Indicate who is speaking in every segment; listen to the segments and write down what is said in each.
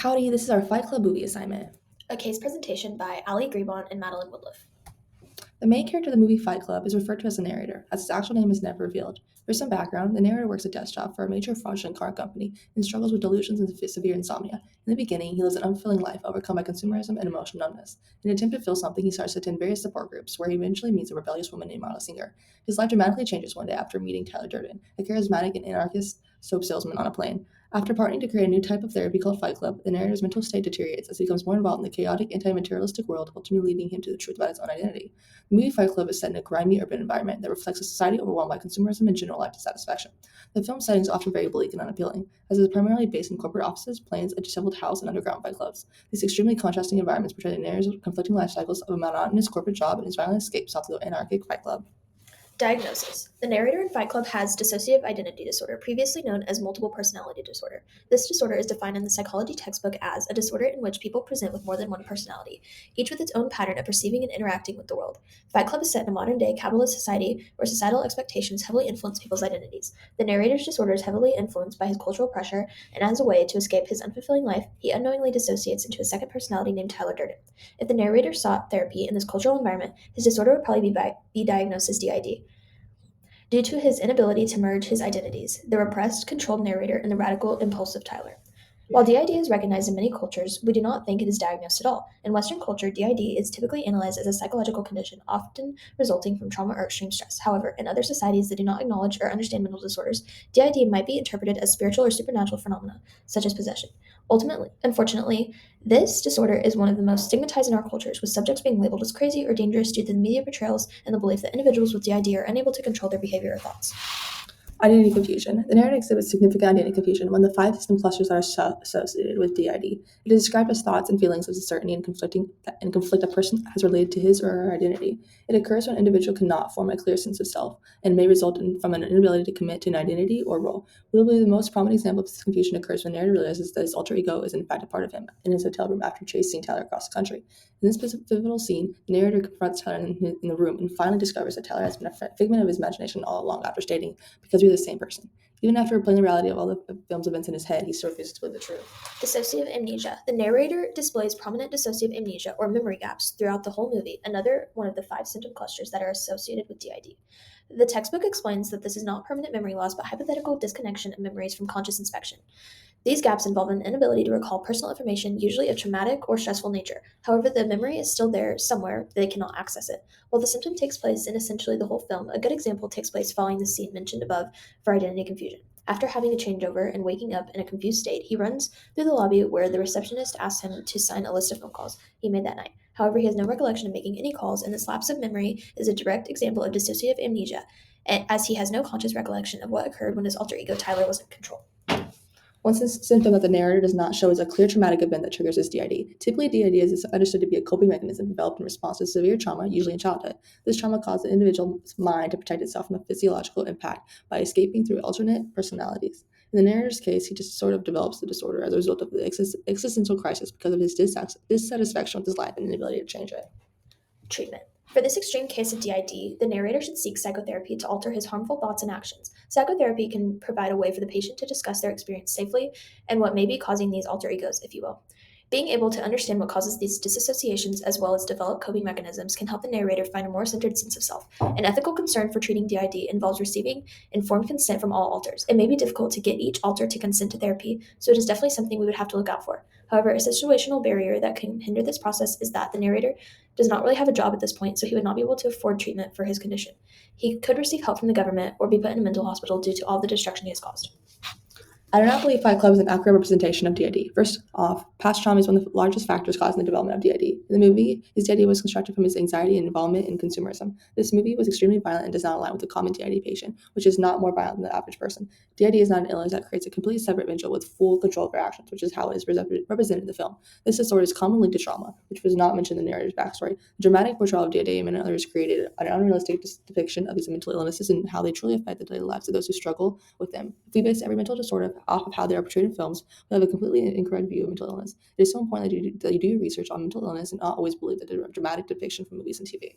Speaker 1: Howdy, this is our Fight Club movie assignment.
Speaker 2: A case presentation by Greebon and Madelyn Woodliff.
Speaker 1: The main character of the movie Fight Club is referred to as the narrator, as his actual name is never revealed. For some background, the narrator works a desk job for a major fraudulent car company and struggles with delusions and severe insomnia. In the beginning, he lives an unfulfilling life overcome by consumerism and emotional numbness. In an attempt to feel something, he starts to attend various support groups, where he eventually meets a rebellious woman named Marla Singer. His life dramatically changes one day after meeting Tyler Durden, a charismatic and anarchist soap salesman on a plane. After partnering to create a new type of therapy called Fight Club, the narrator's mental state deteriorates as he becomes more involved in the chaotic, anti-materialistic world, ultimately leading him to the truth about his own identity. The movie Fight Club is set in a grimy urban environment that reflects a society overwhelmed by consumerism and general life dissatisfaction. The film's setting is often very bleak and unappealing, as it is primarily based in corporate offices, planes, a disheveled house, and underground fight clubs. These extremely contrasting environments portray the narrator's conflicting life cycles of a monotonous corporate job and his violent escape south of the anarchic fight club.
Speaker 2: Diagnosis. The narrator in Fight Club has dissociative identity disorder, previously known as multiple personality disorder. This disorder is defined in the psychology textbook as a disorder in which people present with more than one personality, each with its own pattern of perceiving and interacting with the world. Fight Club is set in a modern-day capitalist society where societal expectations heavily influence people's identities. The narrator's disorder is heavily influenced by his cultural pressure, and as a way to escape his unfulfilling life, he unknowingly dissociates into a second personality named Tyler Durden. If the narrator sought therapy in this cultural environment, his disorder would probably be diagnosed as DID. Due to his inability to merge his identities, the repressed, controlled narrator and the radical, impulsive Tyler. While DID is recognized in many cultures, we do not think it is diagnosed at all. In Western culture, DID is typically analyzed as a psychological condition, often resulting from trauma or extreme stress. However, in other societies that do not acknowledge or understand mental disorders, DID might be interpreted as spiritual or supernatural phenomena, such as possession. Unfortunately, this disorder is one of the most stigmatized in our cultures, with subjects being labeled as crazy or dangerous due to the media portrayals and the belief that individuals with DID are unable to control their behavior or thoughts.
Speaker 1: Identity confusion. The narrative exhibits significant identity confusion when the five system clusters that are associated with DID. It is described as thoughts and feelings of uncertainty and conflict a person has related to his or her identity. It occurs when an individual cannot form a clear sense of self and may result from an inability to commit to an identity or role. We believe the most prominent example of this confusion occurs when the narrator realizes that his alter ego is in fact a part of him in his hotel room after chasing Tyler across the country. In this pivotal scene, the narrator confronts Tyler in the room and finally discovers that Tyler has been a figment of his imagination all along after stating, because we're the same person. Even after playing the reality of all the film's events in his head, he still refuses to believe the truth.
Speaker 2: Dissociative amnesia. The narrator displays prominent dissociative amnesia or memory gaps throughout the whole movie, another one of the five symptom clusters that are associated with DID. The textbook explains that this is not permanent memory loss, but hypothetical disconnection of memories from conscious inspection. These gaps involve an inability to recall personal information, usually of traumatic or stressful nature. However, the memory is still there somewhere, they cannot access it. While the symptom takes place in essentially the whole film, a good example takes place following the scene mentioned above for identity confusion. After having a changeover and waking up in a confused state, he runs through the lobby where the receptionist asks him to sign a list of phone calls he made that night. However, he has no recollection of making any calls, and this lapse of memory is a direct example of dissociative amnesia, as he has no conscious recollection of what occurred when his alter ego Tyler was in control.
Speaker 1: One symptom that the narrator does not show is a clear traumatic event that triggers his DID. Typically, DID is understood to be a coping mechanism developed in response to severe trauma, usually in childhood. This trauma caused the individual's mind to protect itself from the physiological impact by escaping through alternate personalities. In the narrator's case, he just sort of develops the disorder as a result of the existential crisis because of his dissatisfaction with his life and inability to change it.
Speaker 2: Treatment. For this extreme case of DID, the narrator should seek psychotherapy to alter his harmful thoughts and actions. Psychotherapy can provide a way for the patient to discuss their experience safely and what may be causing these alter egos, if you will. Being able to understand what causes these disassociations as well as develop coping mechanisms can help the narrator find a more centered sense of self. An ethical concern for treating DID involves receiving informed consent from all alters. It may be difficult to get each alter to consent to therapy, so it is definitely something we would have to look out for. However, a situational barrier that can hinder this process is that the narrator does not really have a job at this point, so he would not be able to afford treatment for his condition. He could receive help from the government or be put in a mental hospital due to all the destruction he has caused.
Speaker 1: I do not believe Fight Club is an accurate representation of DID. First off, past trauma is one of the largest factors causing the development of DID. In the movie, his DID was constructed from his anxiety and involvement in consumerism. This movie was extremely violent and does not align with the common DID patient, which is not more violent than the average person. DID is not an illness that creates a completely separate individual with full control of their actions, which is how it is represented in the film. This disorder is commonly linked to trauma, which was not mentioned in the narrator's backstory. The dramatic portrayal of DID and many others created an unrealistic depiction of these mental illnesses and how they truly affect the daily lives of those who struggle with them. If we base every mental disorder off of how they are portrayed in films, we have a completely incorrect view of mental illness. It is so important that you do your research on mental illness and not always believe the dramatic depiction from movies and TV.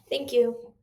Speaker 2: Thank you.